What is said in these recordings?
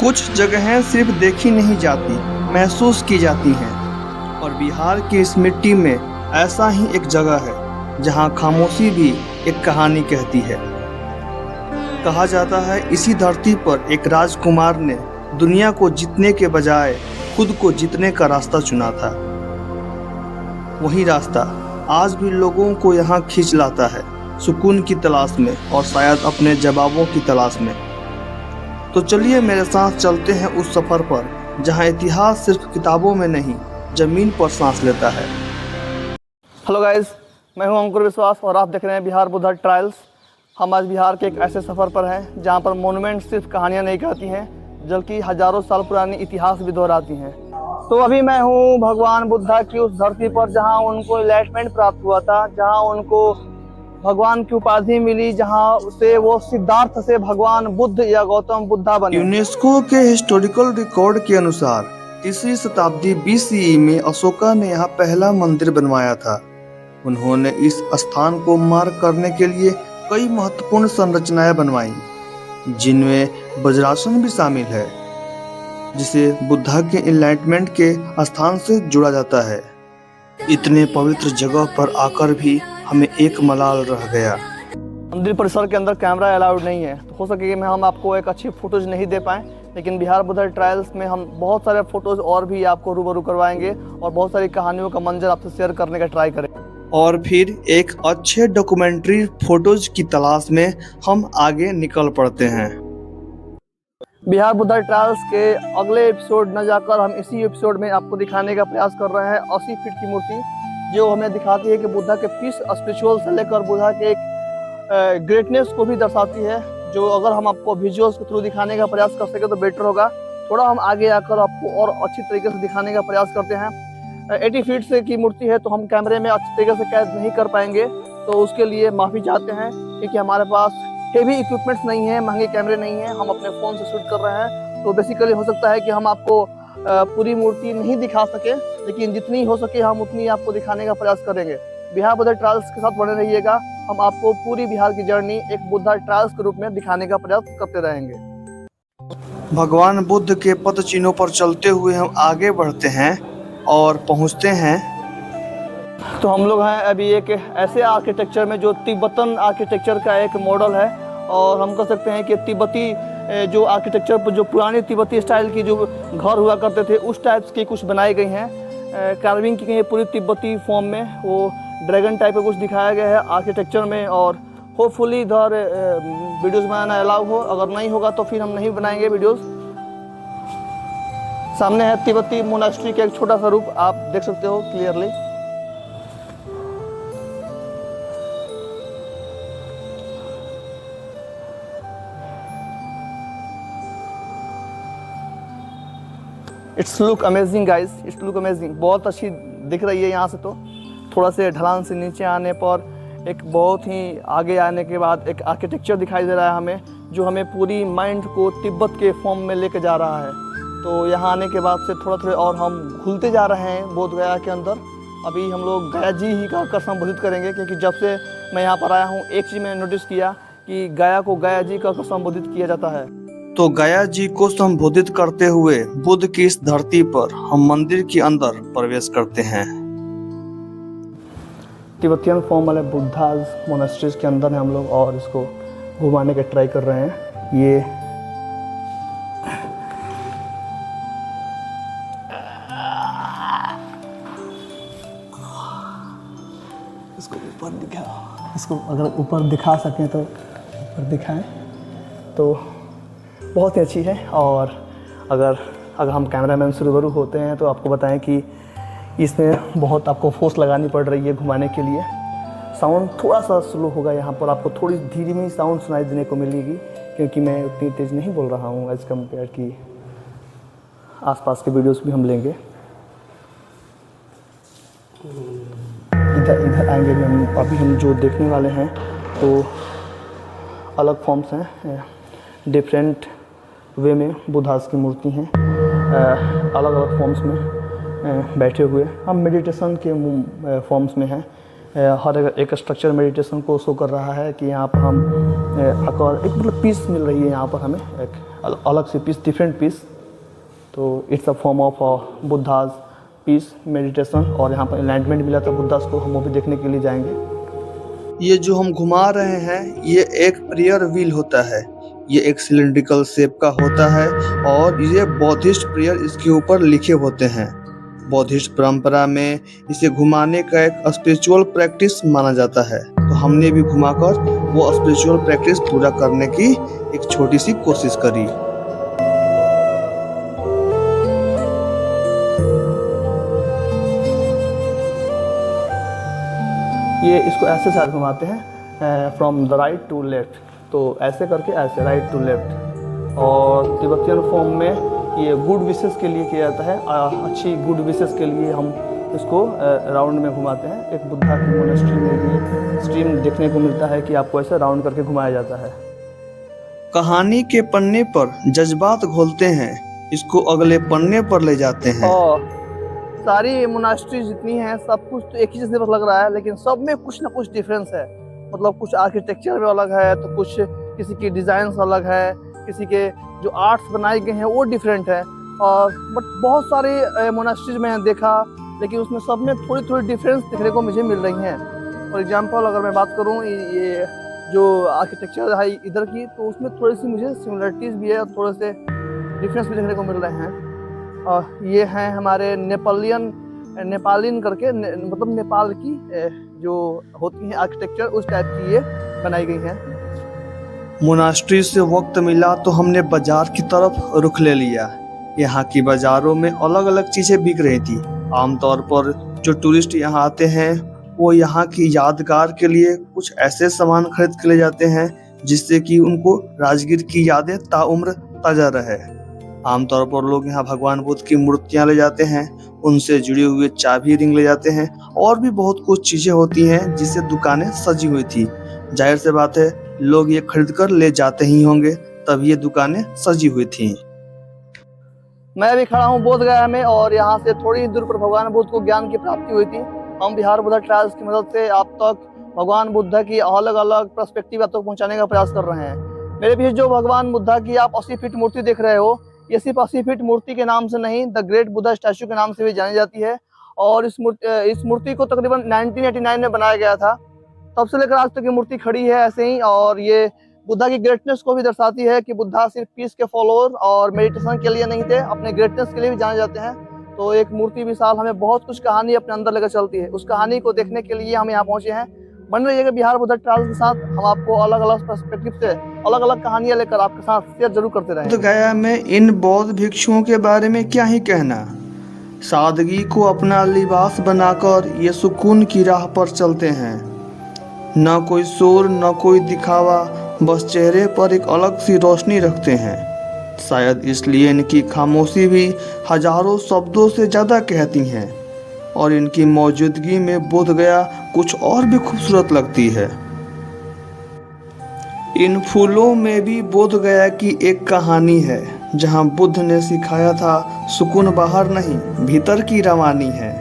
कुछ जगहें सिर्फ देखी नहीं जाती, महसूस की जाती हैं। और बिहार की इस मिट्टी में ऐसा ही एक जगह है जहां खामोशी भी एक कहानी कहती है। कहा जाता है इसी धरती पर एक राजकुमार ने दुनिया को जीतने के बजाय खुद को जीतने का रास्ता चुना था। वही रास्ता आज भी लोगों को यहाँ खींच लाता है, सुकून की तलाश में और शायद अपने जवाबों की तलाश में। तो चलिए मेरे साथ चलते हैं उस सफ़र पर जहाँ इतिहास सिर्फ किताबों में नहीं, ज़मीन पर सांस लेता है। हेलो गाइस, मैं हूं अंकुर विश्वास और आप देख रहे हैं बिहार बुद्धा ट्रायल्स। हम आज बिहार के एक ऐसे सफ़र पर हैं जहां पर मोनूमेंट सिर्फ कहानियां नहीं कहती हैं बल्कि हज़ारों साल पुरानी इतिहास भी दोहराती हैं। तो अभी मैं हूं भगवान बुद्धा की उस धरती पर जहां उनको एनलाइटमेंट प्राप्त हुआ था, जहां उनको भगवान की उपाधि मिली, जहां से वो सिद्धार्थ से भगवान बुद्ध या गौतम बुद्धा बने। यूनेस्को के हिस्टोरिकल रिकॉर्ड के अनुसार 3वीं शताब्दी BCE में अशोका ने यहाँ पहला मंदिर बनवाया था। उन्होंने इस स्थान को मार्क करने के लिए कई महत्वपूर्ण संरचनाएं बनवाई, जिनमें वज्रासन भी शामिल है, जिसे बुद्धा के एनलाइटमेंट के स्थान से जोड़ा जाता है। इतने पवित्र जगह पर आकर भी हमें एक मलाल रह गया। मंदिर परिसर के अंदर कैमरा अलाउड नहीं है, तो हो सके कि हम आपको एक अच्छी फोटोज नहीं दे पाएँ, लेकिन बिहार बुद्धा ट्रायल्स में हम बहुत सारे फोटोज और भी आपको रूबरू करवाएंगे और बहुत सारी कहानियों का मंजर आपसे शेयर करने का ट्राई करेंगे। और फिर एक अच्छे डॉक्यूमेंट्री फोटोज की तलाश में हम आगे निकल पड़ते हैं। बिहार बुद्धा ट्रायल्स के अगले एपिसोड न जाकर हम इसी एपिसोड में आपको दिखाने का प्रयास कर रहे हैं 80 फीट की मूर्ति, जो हमें दिखाती है कि बुद्धा के पीस स्पिरिचुअल से लेकर बुद्धा के एक ग्रेटनेस को भी दर्शाती है, जो अगर हम आपको विजुअल्स के थ्रू दिखाने का प्रयास कर सके तो बेटर होगा। थोड़ा हम आगे आकर आपको और अच्छी तरीके से दिखाने का प्रयास करते हैं। 80 फीट से की मूर्ति है तो हम कैमरे में अच्छी तरीके से कैद नहीं कर पाएंगे, तो उसके लिए माफ़ी चाहते हैं, क्योंकि हमारे पास हेवी इक्विपमेंट्स नहीं है, महंगे कैमरे नहीं हैं, हम अपने फ़ोन से शूट कर रहे हैं। तो बेसिकली हो सकता है कि हम आपको पूरी मूर्ति नहीं दिखा सके, लेकिन जितनी हो सके हम उतनी आपको दिखाने का प्रयास करेंगे। बिहार बुद्धा ट्रायल्स के साथ बने रहिएगा, हम आपको पूरी बिहार की जर्नी एक बुद्धा ट्रायल्स के रूप में दिखाने का प्रयास करते रहेंगे। भगवान बुद्ध के पद चिन्हों पर चलते हुए हम आगे बढ़ते हैं और पहुंचते हैं। तो हम लोग हैं अभी एक ऐसे आर्किटेक्चर में जो तिब्बतन आर्किटेक्चर का एक मॉडल है, और हम कह सकते हैं कि तिब्बती जो आर्किटेक्चर पर जो पुरानी तिब्बती स्टाइल की जो घर हुआ करते थे उस टाइप्स की कुछ बनाई गई हैं। कार्विंग की गई है पूरी तिब्बती फॉर्म में, वो ड्रैगन टाइप का कुछ दिखाया गया है आर्किटेक्चर में। और होपफुली इधर वीडियोस बनाना अलाउ हो, अगर नहीं होगा तो फिर हम नहीं बनाएंगे वीडियोस। सामने है तिब्बती मोनास्ट्री का एक छोटा सा रूप, आप देख सकते हो clearly. It's look amazing guys, it's look amazing. बहुत अच्छी दिख रही है यहाँ से। तो थोड़ा से ढलान से नीचे आने पर एक बहुत ही आगे आने के बाद एक आर्किटेक्चर दिखाई दे रहा है हमें, जो हमें पूरी माइंड को तिब्बत के फॉर्म में लेके जा रहा है। तो यहाँ आने के बाद से थोड़ा थोड़ा और हम घुलते जा रहे हैं बोध गया के अंदर। अभी हम लोग गया जी ही का संबोधित करेंगे, क्योंकि जब से मैं यहाँ पर आया हूँ एक चीज़ मैंने नोटिस किया कि गया को गया जी का संबोधित किया जाता है। तो गया जी को संबोधित करते हुए बुद्ध की इस धरती पर हम मंदिर के अंदर प्रवेश करते हैं। तिब्बतियन फॉर्म वाले बुद्धाज मोनास्ट्रीज के अंदर हैं हम लोग, और इसको घुमाने का ट्राई कर रहे हैं। ये इसको ऊपर दिखा, इसको अगर ऊपर दिखा सकें तो ऊपर दिखाएं तो बहुत ही अच्छी है। और अगर हम कैमरामैन से रूबरू होते हैं तो आपको बताएं कि इसमें बहुत आपको फोर्स लगानी पड़ रही है घुमाने के लिए। साउंड थोड़ा सा स्लो होगा, यहाँ पर आपको थोड़ी धीमी साउंड सुनाई देने को मिलेगी, क्योंकि मैं उतनी तेज़ नहीं बोल रहा हूँ एज़ कम्पेयर कि आसपास के वीडियोस भी हम लेंगे। इधर आएंगे भी हम। अभी हम जो देखने वाले हैं तो अलग फॉर्म्स हैं, डिफरेंट वे में बुद्धास की मूर्ति हैं, अलग अलग फॉर्म्स में बैठे हुए। हम मेडिटेशन के फॉर्म्स में हैं। हर एक स्ट्रक्चर मेडिटेशन को शो कर रहा है कि यहाँ पर हम एक मतलब पीस मिल रही है यहाँ पर हमें एक अलग से पीस, डिफरेंट पीस। तो it's a form of Buddha's peace meditation, और यहाँ पर एनलाइटमेंट मिला था बुद्धास को, हम वो भी देखने के लिए जाएंगे। ये जो हम घुमा रहे हैं ये एक प्रेयर व्हील होता है। ये एक सिलिंड्रिकल शेप का होता है और ये बौद्धिस्ट प्रेयर इसके ऊपर लिखे होते हैं। बौद्धिस्ट परंपरा में इसे घुमाने का एक स्पिरिचुअल प्रैक्टिस माना जाता है। तो हमने भी घुमाकर वो स्पिरिचुअल प्रैक्टिस पूरा करने की एक छोटी सी कोशिश करी। ये इसको ऐसे साइड घुमाते हैं, from the right to left, तो ऐसे करके ऐसे राइट टू लेफ्ट। और तिब्बतियन फॉर्म में ये गुड विशेस के लिए किया जाता है, अच्छी गुड विशेस के लिए हम इसको राउंड में घुमाते हैं। एक बुद्धा की मोनेस्ट्री में भी स्ट्रीम देखने को मिलता है कि आपको ऐसे राउंड करके घुमाया जाता है। कहानी के पन्ने पर जज्बात घोलते हैं, इसको अगले पन्ने पर ले जाते हैं। और सारी मोनास्ट्री जितनी हैं सब कुछ तो एक ही चीज़ लग रहा है, लेकिन सब में कुछ ना कुछ डिफरेंस है। मतलब कुछ आर्किटेक्चर में अलग है, तो कुछ किसी की डिज़ाइंस अलग है, किसी के जो आर्ट्स बनाए गए हैं वो डिफरेंट है। और बट बहुत सारे मोनास्ट्रीज में देखा, लेकिन उसमें सब में थोड़ी थोड़ी डिफरेंस देखने को मुझे मिल रही हैं। फॉर एग्जांपल अगर मैं बात करूँ ये जो आर्किटेक्चर है इधर की, तो उसमें थोड़ी सी मुझे सिमिलरिटीज़ भी है और थोड़े से डिफरेंस भी देखने को मिल रहे हैं। और ये हैं हमारे नेपालिन करके मतलब नेपाल की जो होती है आर्किटेक्चर, उस टाइप की ये बनाई गई है। मोनास्ट्री से वक्त मिला तो हमने बाजार की तरफ रुख ले लिया। यहाँ की बाजारों में अलग अलग चीज़ें बिक रही थी। आमतौर पर जो टूरिस्ट यहाँ आते हैं वो यहाँ की यादगार के लिए कुछ ऐसे सामान खरीद के ले जाते हैं जिससे कि उनको राजगीर की यादें ताउम्र ताज़ा रहे। आमतौर पर लोग यहाँ भगवान बुद्ध की मूर्तियाँ ले जाते हैं, उनसे जुड़े हुए चाबी रिंग ले जाते हैं, और भी बहुत कुछ चीज़ें होती हैं जिससे दुकानें सजी हुई थी। जाहिर सी बात है लोग ये खरीद कर ले जाते ही होंगे, तब ये दुकानें सजी हुई थी। मैं भी खड़ा हूँ बोध गया में, और यहाँ से थोड़ी ही दूर पर भगवान बुद्ध को ज्ञान की प्राप्ति हुई थी। हम बिहार बुद्धा ट्रायल्स की मदद से आप तक भगवान बुद्ध की अलग अलग पर्सपेक्टिव आप तक पहुँचाने का प्रयास कर रहे हैं। मेरे बीच जो भगवान बुद्धा की आप 80 फीट मूर्ति देख रहे हो, ये सिर्फ 80 फीट मूर्ति के नाम से नहीं, द ग्रेट बुद्धा स्टैचू के नाम से भी जानी जाती है। और इस मूर्ति को तकरीबन 1989 में बनाया गया था। तब से लेकर आज तक ये मूर्ति खड़ी है ऐसे ही, और ये बुद्धा की ग्रेटनेस को भी दर्शाती है कि बुद्धा सिर्फ पीस के फॉलोअर और मेडिटेशन के लिए नहीं थे, अपने ग्रेटनेस के लिए भी जाने जाते हैं। तो एक मूर्ति विशाल हमें बहुत कुछ कहानी अपने अंदर लेकर चलती है। उस कहानी को देखने के लिए हम यहाँ पहुंचे हैं। बन रहिएगा बिहार बुद्धा ट्रायल्स के साथ, हम आपको अलग अलग पर्सपेक्टिव से अलग अलग कहानियां लेकर आपके साथ शेयर जरूर करते रहेंगे। तो गया में इन बौद्ध भिक्षुओं के बारे में क्या ही कहना। सादगी को अपना लिबास बनाकर ये सुकून की राह पर चलते हैं। न कोई शोर न कोई दिखावा, बस चेहरे पर एक अलग सी रोशनी रखते हैं। शायद इसलिए इनकी खामोशी भी हजारों शब्दों से ज़्यादा कहती हैं, और इनकी मौजूदगी में बोध गया कुछ और भी खूबसूरत लगती है। इन फूलों में भी बोध गया की एक कहानी है, जहाँ बुद्ध ने सिखाया था सुकून बाहर नहीं भीतर की रवानी है।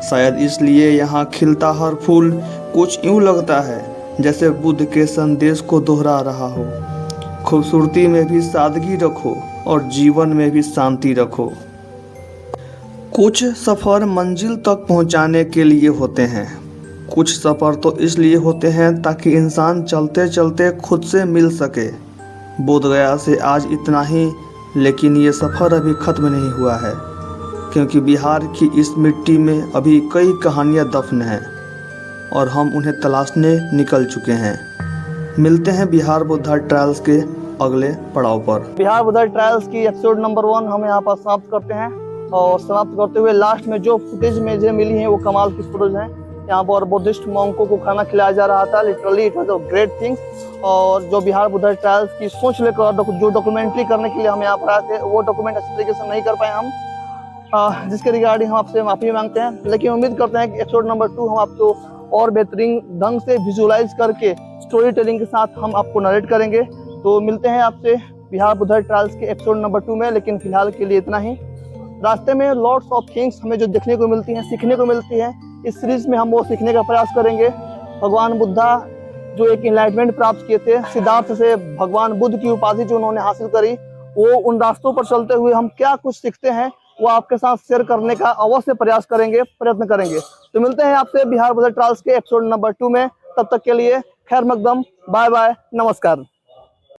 शायद इसलिए यहाँ खिलता हर फूल कुछ यूँ लगता है जैसे बुद्ध के संदेश को दोहरा रहा हो। खूबसूरती में भी सादगी रखो और जीवन में भी शांति रखो। कुछ सफ़र मंजिल तक पहुंचाने के लिए होते हैं, कुछ सफ़र तो इसलिए होते हैं ताकि इंसान चलते चलते खुद से मिल सके। बोध गया से आज इतना ही, लेकिन ये सफ़र अभी ख़त्म नहीं हुआ है, क्योंकि बिहार की इस मिट्टी में अभी कई कहानियाँ दफन हैं और हम उन्हें तलाशने निकल चुके हैं। मिलते हैं बिहार बुद्धा ट्रायल्स के अगले पड़ाव पर। बिहार बुद्धा ट्रायल्स की एपिसोड नंबर 1 हम यहाँ पर समाप्त करते हैं, और समाप्त करते हुए लास्ट में जो फुटेज मुझे मिली है वो कमाल की फुटेज हैं। यहाँ पर बुद्धिस्ट मॉन्कों को खाना खिलाया जा रहा था, literally it was a great thing. और जो बिहार बुद्धा ट्रायल्स की सोच लेकर जो डॉक्यूमेंट्री करने के लिए हम यहाँ पर आए थे, वो डॉक्यूमेंट अच्छी तरीके से नहीं कर पाए हम, जिसके रिगार्डिंग हम आपसे माफ़ी मांगते हैं। लेकिन उम्मीद करते हैं कि एपिसोड नंबर 2 हम आपको और बेहतरीन ढंग से विजुअलाइज करके स्टोरी टेलिंग के साथ हम आपको नरेट करेंगे। तो मिलते हैं आपसे बिहार बुद्धा ट्रायल्स के एपिसोड नंबर 2 में, लेकिन फिलहाल के लिए इतना ही। रास्ते में लॉट्स ऑफ थिंग्स हमें जो देखने को मिलती हैं, सीखने को मिलती हैं, इस सीरीज में हम वो सीखने का प्रयास करेंगे। भगवान बुद्धा जो एक इनलाइटमेंट प्राप्त किए थे, सिद्धार्थ से भगवान बुद्ध की उपाधि जो उन्होंने हासिल करी, वो उन रास्तों पर चलते हुए हम क्या कुछ सीखते हैं वो आपके साथ शेयर करने का अवश्य प्रयत्न करेंगे। तो मिलते हैं आपसे बिहार बुलेट ट्रैवल्स के एपिसोड नंबर 2 में। तब तक के लिए खैर मकदम, बाय बाय, नमस्कार।